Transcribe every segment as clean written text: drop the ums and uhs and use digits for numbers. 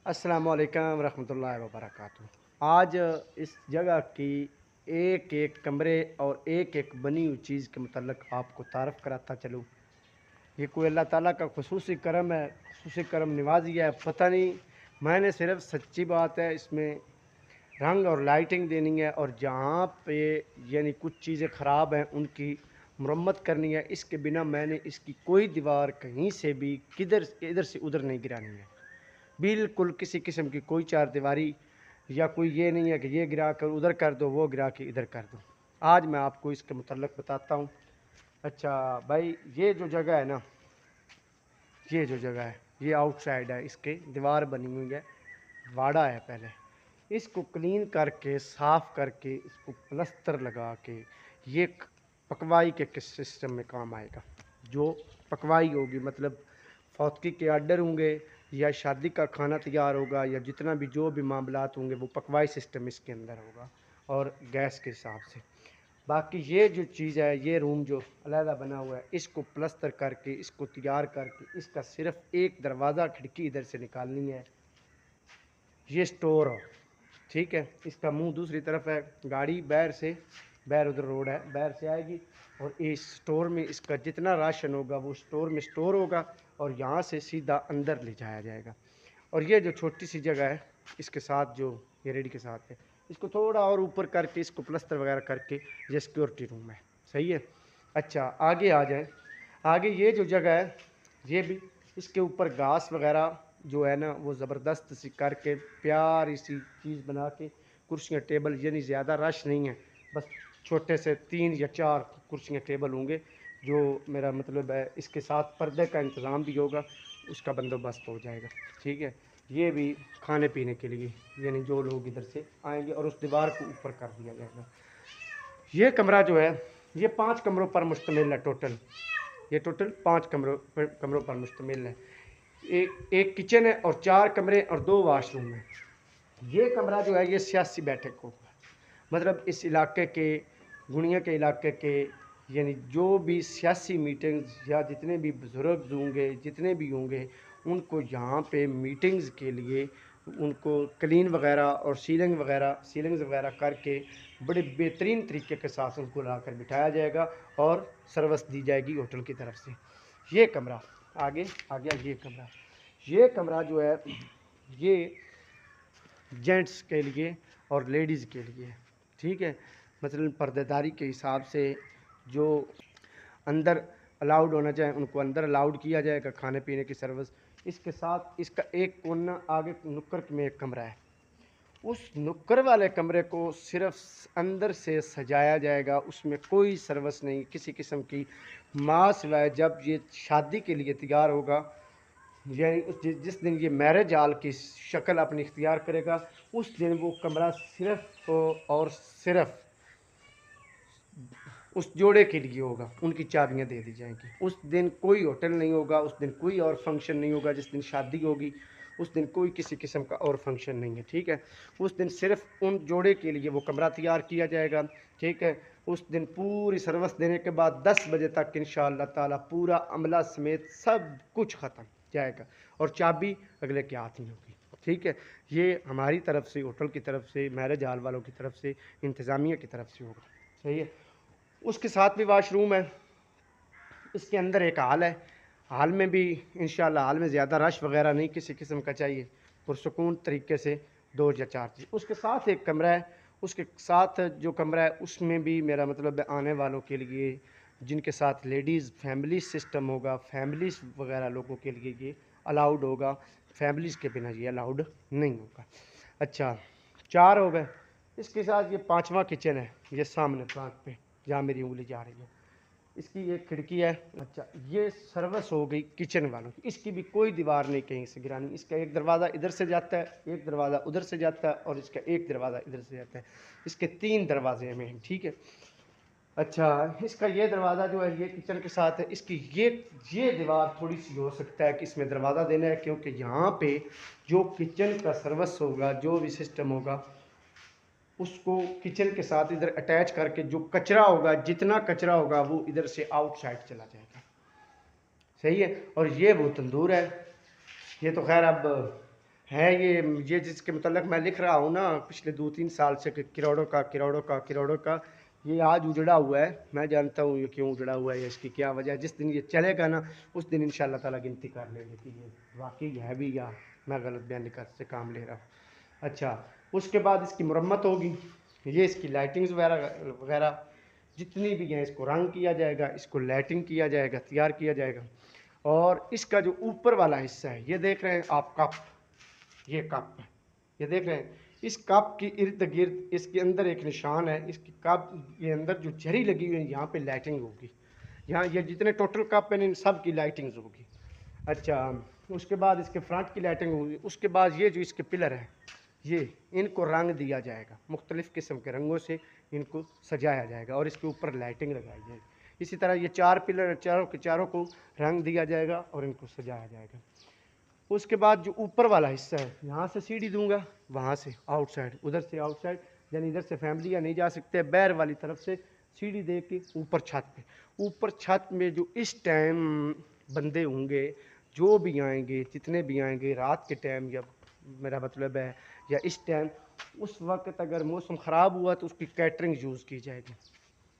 السلام علیکم ورحمۃ اللہ وبرکاتہ۔ آج اس جگہ کی ایک ایک کمرے اور ایک ایک بنی ہوئی چیز کے متعلق آپ کو تعارف کراتا چلوں۔ یہ کوئی اللہ تعالیٰ کا خصوصی کرم ہے، خصوصی کرم نوازی ہے، پتہ نہیں، میں نے صرف سچی بات ہے اس میں رنگ اور لائٹنگ دینی ہے، اور جہاں پہ یعنی کچھ چیزیں خراب ہیں ان کی مرمت کرنی ہے۔ اس کے بنا میں نے اس کی کوئی دیوار کہیں سے بھی ادھر سے ادھر نہیں گرانی ہے، بالکل کسی قسم کی کوئی چار دیواری یا کوئی یہ نہیں ہے کہ یہ گرا کر ادھر کر دو، وہ گرا کے ادھر کر دو۔ آج میں آپ کو اس کے متعلق بتاتا ہوں۔ اچھا بھائی، یہ جو جگہ ہے نا، یہ جو جگہ ہے یہ آؤٹ سائڈ ہے، اس کے دیوار بنی ہوئی ہے، واڑا ہے پہلے۔ اس کو کلین کر کے صاف کر کے اس کو پلستر لگا کے یہ پکوائی کے سسٹم میں کام آئے گا۔ جو پکوائی ہوگی مطلب فوتگی کے آرڈر ہوں گے یا شادی کا کھانا تیار ہوگا یا جتنا بھی جو بھی معاملات ہوں گے وہ پکوائی سسٹم اس کے اندر ہوگا، اور گیس کے حساب سے۔ باقی یہ جو چیز ہے، یہ روم جو علیحدہ بنا ہوا ہے، اس کو پلستر کر کے اس کو تیار کر کے اس کا صرف ایک دروازہ کھڑکی ادھر سے نکالنی ہے۔ یہ سٹور ہو، ٹھیک ہے، اس کا منہ دوسری طرف ہے، گاڑی باہر ادھر روڈ ہے، باہر سے آئے گی، اور اس سٹور میں اس کا جتنا راشن ہوگا وہ سٹور میں سٹور ہوگا، اور یہاں سے سیدھا اندر لے جایا جائے گا۔ اور یہ جو چھوٹی سی جگہ ہے اس کے ساتھ جو یہ ریڈی کے ساتھ ہے، اس کو تھوڑا اور اوپر کر کے اس کو پلستر وغیرہ کر کے یہ سیکورٹی روم ہے، صحیح ہے۔ اچھا آگے آ جائیں، آگے یہ جو جگہ ہے یہ بھی اس کے اوپر گھاس وغیرہ جو ہے نا وہ زبردست سی کر کے پیاری سی چیز بنا کے کرسیاں ٹیبل، یعنی زیادہ رش نہیں ہے، بس چھوٹے سے 3 یا 4 کرسیاں ٹیبل ہوں گے، جو میرا مطلب ہے اس کے ساتھ پردے کا انتظام بھی ہوگا، اس کا بندوبست ہو جائے گا، ٹھیک ہے۔ یہ بھی کھانے پینے کے لیے، یعنی جو لوگ ادھر سے آئیں گے، اور اس دیوار کو اوپر کر دیا جائے گا۔ یہ کمرہ جو ہے یہ 5 کمروں پر مشتمل ہے ٹوٹل، یہ ٹوٹل 5 کمروں پر مشتمل ہے۔ ایک کچن ہے اور 4 کمرے اور 2 واش روم ہیں۔ یہ کمرہ جو ہے یہ سیاسی بیٹھک ہوگا، مطلب اس علاقے کے، گنیا کے علاقے کے، یعنی جو بھی سیاسی میٹنگز یا جتنے بھی بزرگ ہوں گے، جتنے بھی ہوں گے، ان کو یہاں پہ میٹنگز کے لیے ان کو کلین وغیرہ اور سیلنگز وغیرہ کر کے بڑے بہترین طریقے کے ساتھ ان کو لا کر بٹھایا جائے گا، اور سروس دی جائے گی ہوٹل کی طرف سے۔ یہ کمرہ آگے آ گیا، یہ کمرہ جو ہے یہ جینٹس کے لیے اور لیڈیز کے لیے، ٹھیک ہے، مثلاً پردے داری کے حساب سے جو اندر الاؤڈ ہونا چاہیں ان کو اندر الاؤڈ کیا جائے گا، کھانے پینے کی سروس۔ اس کے ساتھ اس کا ایک کونا آگے نکر میں ایک کمرہ ہے، اس نکر والے کمرے کو صرف اندر سے سجایا جائے گا، اس میں کوئی سروس نہیں کسی قسم کی، ماں سوائے جب یہ شادی کے لیے تیار ہوگا، یعنی جس دن یہ میرج ہال کی شکل اپنی اختیار کرے گا، اس دن وہ کمرہ صرف اور صرف اس جوڑے کے لیے ہوگا، ان کی چابیاں دے دی جائیں گی۔ اس دن کوئی ہوٹل نہیں ہوگا، اس دن کوئی اور فنکشن نہیں ہوگا، جس دن شادی ہوگی اس دن کوئی کسی قسم کا اور فنکشن نہیں ہے، ٹھیک ہے۔ اس دن صرف ان جوڑے کے لیے وہ کمرہ تیار کیا جائے گا، ٹھیک ہے۔ اس دن پوری سروس دینے کے بعد 10 بجے تک انشاءاللہ تعالی پورا عملہ سمیت سب کچھ ختم جائے گا، اور چابی اگلے کے ہاتھ میں ہوگی، ٹھیک ہے۔ یہ ہماری طرف سے، ہوٹل کی طرف سے، میرج ہال والوں کی طرف سے، انتظامیہ کی طرف سے ہوگا، صحیح ہے۔ اس کے ساتھ بھی واش روم ہے، اس کے اندر ایک ہال ہے، ہال میں بھی انشاءاللہ ہال میں زیادہ رش وغیرہ نہیں کسی قسم کا چاہیے، پرسکون طریقے سے 2 یا 4 چیز۔ اس کے ساتھ ایک کمرہ ہے، اس کے ساتھ جو کمرہ ہے اس میں بھی میرا مطلب ہے آنے والوں کے لیے، جن کے ساتھ لیڈیز فیملی سسٹم ہوگا، فیملیز وغیرہ لوگوں کے لیے یہ الاؤڈ ہوگا، فیملیز کے بنا یہ الاؤڈ نہیں ہوگا۔ اچھا 4 ہو گئے۔ اس کے ساتھ یہ 5واں کچن ہے، یہ سامنے پلانٹ پہ جہاں میری انگلی جا رہی ہے، اس کی ایک کھڑکی ہے۔ اچھا یہ سروس ہو گئی کچن والوں کی، اس کی بھی کوئی دیوار نہیں کہیں سے گرانی، اس کا ایک دروازہ ادھر سے جاتا ہے، ایک دروازہ ادھر سے جاتا ہے، اور اس کا ایک دروازہ ادھر سے جاتا ہے، اس کے 3 دروازے میں ہیں، ٹھیک ہے۔ اچھا اس کا یہ دروازہ جو ہے یہ کچن کے ساتھ ہے، اس کی یہ دیوار تھوڑی سی ہو سکتا ہے کہ اس میں دروازہ دینا ہے، کیونکہ یہاں پہ جو کچن کا سروس ہوگا، جو بھی سسٹم ہوگا، اس کو کچن کے ساتھ ادھر اٹیچ کر کے جو کچرا ہوگا، جتنا کچرا ہوگا وہ ادھر سے آؤٹ سائڈ چلا جائے گا، صحیح ہے۔ اور یہ وہ تندور ہے، یہ تو خیر اب ہے یہ جس کے متعلق میں لکھ رہا ہوں نا پچھلے 2-3 سال سے کہ کروڑوں کا یہ آج اجڑا ہوا ہے. میں جانتا ہوں یہ کیوں اجڑا ہوا ہے، اس کی کیا وجہ ہے. جس دن یہ چلے گا نا اس دن انشاءاللہ تعالیٰ گنتی کر لیں گے کہ یہ واقعی ہے بھی یا میں غلط بیانی کر سے کام لے رہا ہوں. اچھا، اس کے بعد اس کی مرمت ہوگی. یہ اس کی لائٹنگز وغیرہ جتنی بھی ہیں اس کو رنگ کیا جائے گا، اس کو لائٹنگ کیا جائے گا، تیار کیا جائے گا. اور اس کا جو اوپر والا حصہ ہے یہ دیکھ رہے ہیں آپ کپ، یہ کپ ہے، یہ دیکھ رہے ہیں. اس کپ کی ارد گرد اس کے اندر ایک نشان ہے. اس کی کپ کے اندر جو جھری لگی ہوئی ہے یہاں پہ لائٹنگ ہوگی. یہاں یہ جتنے ٹوٹل کپ ہیں ان سب کی لائٹنگز ہوگی. اچھا، اس کے بعد اس کے فرنٹ کی لائٹنگ ہوگی. اس کے بعد یہ جو اس کے پلر ہیں یہ ان کو رنگ دیا جائے گا، مختلف قسم کے رنگوں سے ان کو سجایا جائے گا اور اس کے اوپر لائٹنگ لگائی جائے گی. اسی طرح یہ 4 پلر چاروں کے چاروں کو رنگ دیا جائے گا اور ان کو سجایا جائے گا. اس کے بعد جو اوپر والا حصہ ہے یہاں سے سیڑھی دوں گا، وہاں سے آؤٹ سائڈ، ادھر سے آؤٹ سائڈ یعنی ادھر سے فیملی یا نہیں جا سکتے، بیر والی طرف سے سیڑھی دے کے اوپر چھت میں جو اس ٹائم بندے ہوں گے، جو بھی آئیں گے، جتنے بھی آئیں گے رات کے ٹائم یا میرا مطلب ہے یا اس ٹائم، اس وقت اگر موسم خراب ہوا تو اس کی کیٹرنگ یوز کی جائے گی.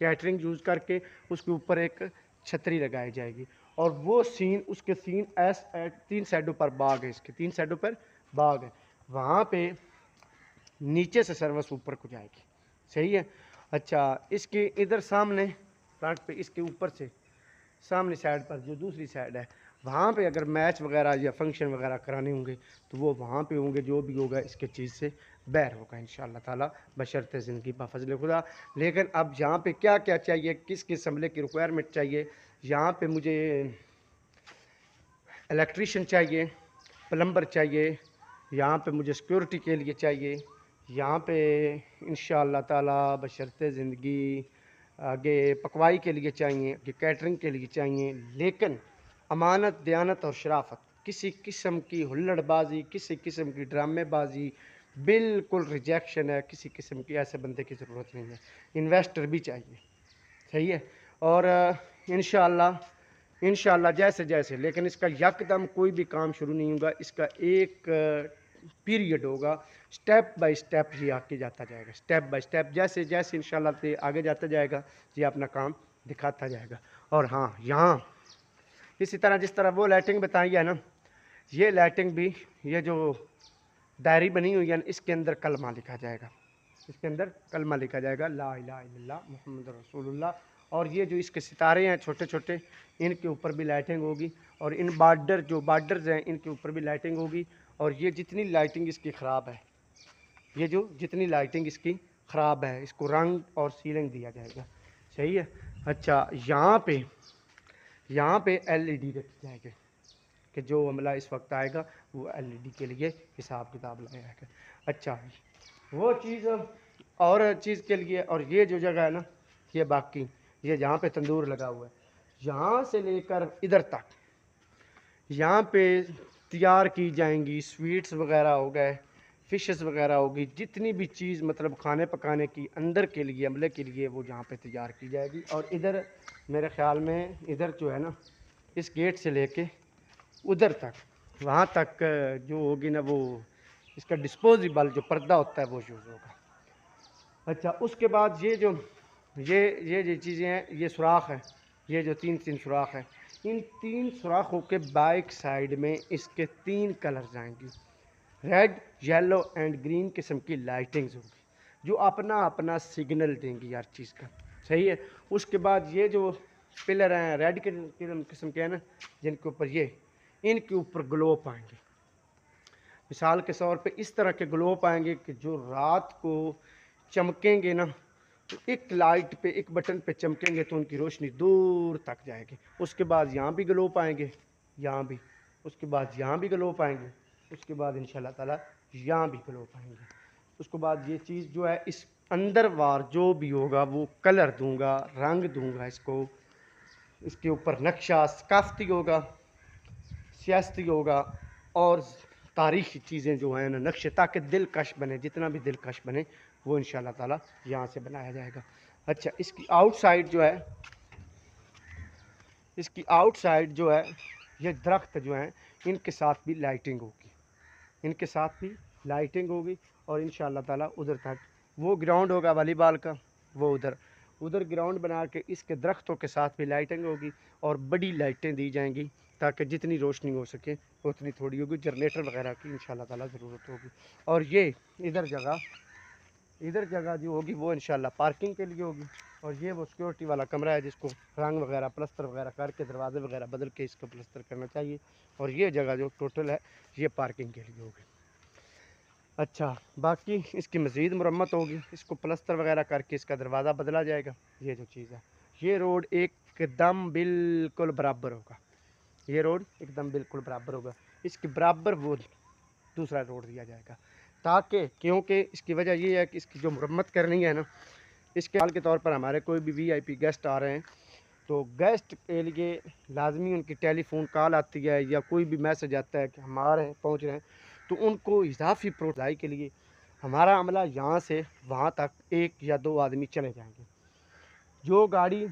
کیٹرنگ یوز کر کے اس کے اوپر ایک چھتری لگائی جائے گی. اور وہ سین، اس کے سین 3 سائڈوں پر باغ ہے، اس کے 3 سائڈوں پر باغ ہے. وہاں پہ نیچے سے سروس اوپر کو جائے گی. صحیح ہے. اچھا، اس کے ادھر سامنے فرنٹ پہ اس کے اوپر سے سامنے سائڈ پر جو دوسری سائڈ ہے وہاں پہ اگر میچ وغیرہ یا فنکشن وغیرہ کرانے ہوں گے تو وہ وہاں پہ ہوں گے. جو بھی ہوگا اس کے چیز سے بیر ہوگا انشاءاللہ تعالیٰ بشرط زندگی بفضل خدا. لیکن اب یہاں پہ کیا کیا چاہیے، کس عملے کی ریکوائرمنٹ چاہیے. یہاں پہ مجھے الیکٹریشین چاہیے، پلمبر چاہیے، یہاں پہ مجھے سیکورٹی کے لیے چاہیے، یہاں پہ انشاءاللہ تعالیٰ بشرط زندگی آگے پکوائی کے لیے چاہیے، آگے کیٹرنگ کے لیے چاہیے. لیکن امانت، دیانت اور شرافت، کسی قسم کی ہلڑ بازی، کسی قسم کی ڈرامے بازی بالکل ریجیکشن ہے. کسی قسم کی ایسے بندے کی ضرورت نہیں ہے. انویسٹر بھی چاہیے. صحیح ہے. اور انشاءاللہ جیسے لیکن اس کا یکدم کوئی بھی کام شروع نہیں ہوگا. اس کا ایک پیریڈ ہوگا، سٹیپ بائی سٹیپ یہ آگے جاتا جائے گا. سٹیپ بائی سٹیپ جیسے انشاءاللہ آگے جاتا جائے گا یہ اپنا کام دکھاتا جائے گا. اور ہاں، یہاں اسی طرح جس طرح وہ لائٹنگ بتائی ہے نا، یہ لائٹنگ بھی، یہ جو ڈائری بنی ہوئی ہے اس کے اندر کلمہ لکھا جائے گا. اس کے اندر کلمہ لکھا جائے گا، لا الہ الا اللہ محمد رسول اللہ. اور یہ جو اس کے ستارے ہیں چھوٹے چھوٹے، ان کے اوپر بھی لائٹنگ ہوگی. اور ان بارڈرز ہیں ان کے اوپر بھی لائٹنگ ہوگی. اور یہ جتنی لائٹنگ اس کی خراب ہے، جتنی لائٹنگ اس کی خراب ہے، اس کو رنگ اور سیلنگ دیا جائے گا. صحیح ہے. اچھا، یہاں پہ ایل ای ڈی رکھی جائے گی کہ جو عملہ اس وقت آئے گا وہ ایل ای ڈی کے لیے حساب کتاب لگائے گا. اچھا، وہ چیز اور چیز کے لیے. اور یہ جو جگہ ہے نا، یہ باقی یہ جہاں پہ تندور لگا ہوا ہے یہاں سے لے کر ادھر تک یہاں پہ تیار کی جائیں گی سویٹس وغیرہ ہو گئے، فشز وغیرہ ہوگی، جتنی بھی چیز مطلب کھانے پکانے کی اندر کے لیے عملے کے لیے وہ جہاں پہ تیار کی جائے گی. اور ادھر میرے خیال میں ادھر جو ہے نا، اس گیٹ سے لے کے ادھر تک وہاں تک جو ہوگی نا وہ اس کا ڈسپوزیبل جو پردہ ہوتا ہے وہ یوز ہوگا. اچھا، اس کے بعد یہ جو چیزیں ہیں، یہ سوراخ ہے، یہ جو 3 سوراخ ہیں، ان 3 سوراخوں کے بائک سائڈ میں اس کے 3 کلرز آئیں گی. ریڈ، یلو اینڈ گرین قسم کی لائٹنگز ہوگی جو اپنا سگنل دیں گی ہر چیز کا. صحیح ہے. اس کے بعد یہ جو پلر ہیں ریڈ قسم کے ہیں نا، جن کے اوپر ان کے اوپر گلوپ آئیں گے. مثال کے طور پہ اس طرح کے گلوپ آئیں گے کہ جو رات کو چمکیں گے نا، تو ایک لائٹ پہ ایک بٹن پہ چمکیں گے تو ان کی روشنی دور تک جائے گی. اس کے بعد یہاں بھی گلوپ آئیں گے، یہاں بھی، اس کے بعد یہاں بھی گلوپ آئیں گے، اس کے بعد انشاءاللہ تعالیٰ یہاں بھی گلوپ آئیں گے. اس کے بعد یہ چیز جو ہے اس اندر وار جو بھی ہوگا وہ کلر دوں گا، رنگ دوں گا. اس کے اوپر نقشہ ثقافتی ہوگا، سیاستی ہوگا اور تاریخی چیزیں جو ہیں نا، نقشے، تاکہ دلکش بنے، جتنا بھی دلکش بنے وہ انشاءاللہ تعالیٰ یہاں سے بنایا جائے گا. اچھا، اس کی آؤٹ سائڈ جو ہے یہ درخت جو ہیں ان کے ساتھ بھی لائٹنگ ہوگی. ان کے ساتھ بھی لائٹنگ ہوگی، اور انشاءاللہ تعالیٰ ادھر تک وہ گراؤنڈ ہوگا والی بال کا، وہ ادھر گراؤنڈ بنا کے اس کے درختوں کے ساتھ بھی لائٹنگ ہوگی، اور بڑی لائٹیں دی جائیں گی تاکہ جتنی روشنی ہو سکے اتنی تھوڑی ہوگی، جنریٹر وغیرہ کی انشاءاللہ تعالیٰ ضرورت ہوگی۔ اور یہ ادھر جگہ جو ہوگی وہ انشاءاللہ پارکنگ کے لیے ہوگی، اور یہ وہ سیکورٹی والا کمرہ ہے جس کو رنگ وغیرہ پلستر وغیرہ کر کے دروازے وغیرہ بدل کے اس کو پلستر کرنا چاہیے، اور یہ جگہ جو ٹوٹل ہے یہ پارکنگ کے لیے ہوگی۔ اچھا، باقی اس کی مزید مرمت ہوگی، اس کو پلستر وغیرہ کر کے اس کا دروازہ بدلا جائے گا، یہ جو چیز ہے۔ یہ روڈ ایک دم بالکل برابر ہوگا، یہ روڈ ایک دم بالکل برابر ہوگا، اس کے برابر وہ دوسرا روڈ دیا جائے گا، تاکہ کیونکہ اس کی وجہ یہ ہے کہ اس کی جو مرمت کرنی ہے نا، اس کے حال کے طور پر ہمارے کوئی بھی وی آئی پی گیسٹ آ رہے ہیں تو گیسٹ کے لیے لازمی ان کی ٹیلی فون کال آتی ہے یا کوئی بھی میسج آتا ہے کہ ہم آ رہے ہیں، پہنچ رہے ہیں، تو ان کو اضافی پروٹلائی کے لیے ہمارا عملہ یہاں سے وہاں تک 1 یا 2 آدمی چلے جائیں گے، جو گاڑی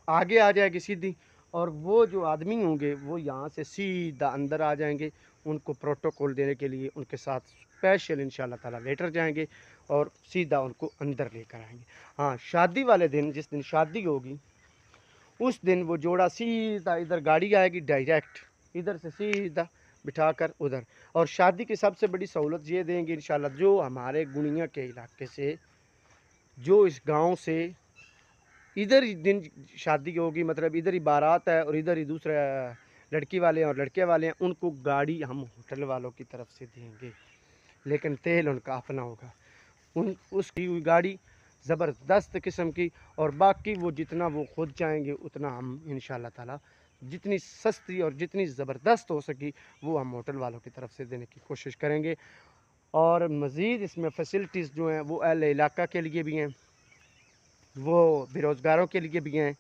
آگے آ جائے گی سیدھی، اور وہ جو آدمی ہوں گے وہ یہاں سے سیدھا اندر آ جائیں گے، ان کو پروٹوکول دینے کے لیے ان کے ساتھ اسپیشل انشاءاللہ تعالیٰ ویٹر جائیں گے اور سیدھا ان کو اندر لے کر آئیں گے۔ ہاں، شادی والے دن جس دن شادی ہوگی اس دن وہ جوڑا سیدھا ادھر گاڑی آئے گی ڈائریکٹ ادھر سے سیدھا بٹھا کر ادھر، اور شادی کی سب سے بڑی سہولت یہ دیں گے انشاءاللہ، جو ہمارے گنیا کے علاقے سے، جو اس گاؤں سے ادھر ہی دن شادی ہوگی، مطلب ادھر ہی بارات ہے اور ادھر ہی دوسرا لڑکی والے ہیں اور لڑکے والے ہیں، ان کو گاڑی ہم ہوٹل والوں کی طرف سے دیں گے، لیکن تیل ان کا اپنا ہوگا، اس کی ہوئی گاڑی زبردست قسم کی، اور باقی وہ جتنا وہ خود چاہیں گے اتنا ہم انشاءاللہ تعالیٰ جتنی سستی اور جتنی زبردست ہو سکی وہ ہم ہوٹل والوں کی طرف سے دینے کی کوشش کریں گے۔ اور مزید اس میں فیسلٹیز جو ہیں وہ اہل علاقہ کے لیے بھی ہیں، وہ بے روزگاروں کے لیے بھی ہیں،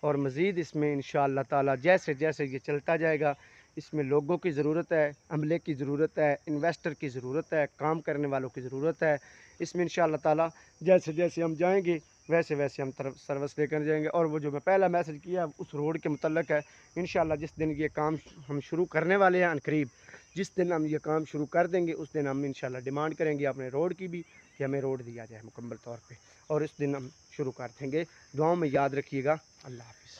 اور مزید اس میں انشاءاللہ تعالیٰ جیسے جیسے یہ چلتا جائے گا اس میں لوگوں کی ضرورت ہے، عملے کی ضرورت ہے، انویسٹر کی ضرورت ہے، کام کرنے والوں کی ضرورت ہے، اس میں انشاءاللہ تعالیٰ جیسے جیسے ہم جائیں گے ویسے ویسے ہم طرف سروس لے کر جائیں گے۔ اور وہ جو میں پہلا میسج کیا اس روڈ کے متعلق ہے، انشاءاللہ جس دن یہ کام ہم شروع کرنے والے ہیں عنقریب، جس دن ہم یہ کام شروع کر دیں گے اس دن ہم انشاءاللہ ڈیمانڈ کریں گے اپنے روڈ کی بھی کہ ہمیں روڈ دیا جائے مکمل طور پہ، اور اس دن ہم شروع کر دیں گے۔ دعاؤں میں یاد رکھیے گا۔ اللہ حافظ۔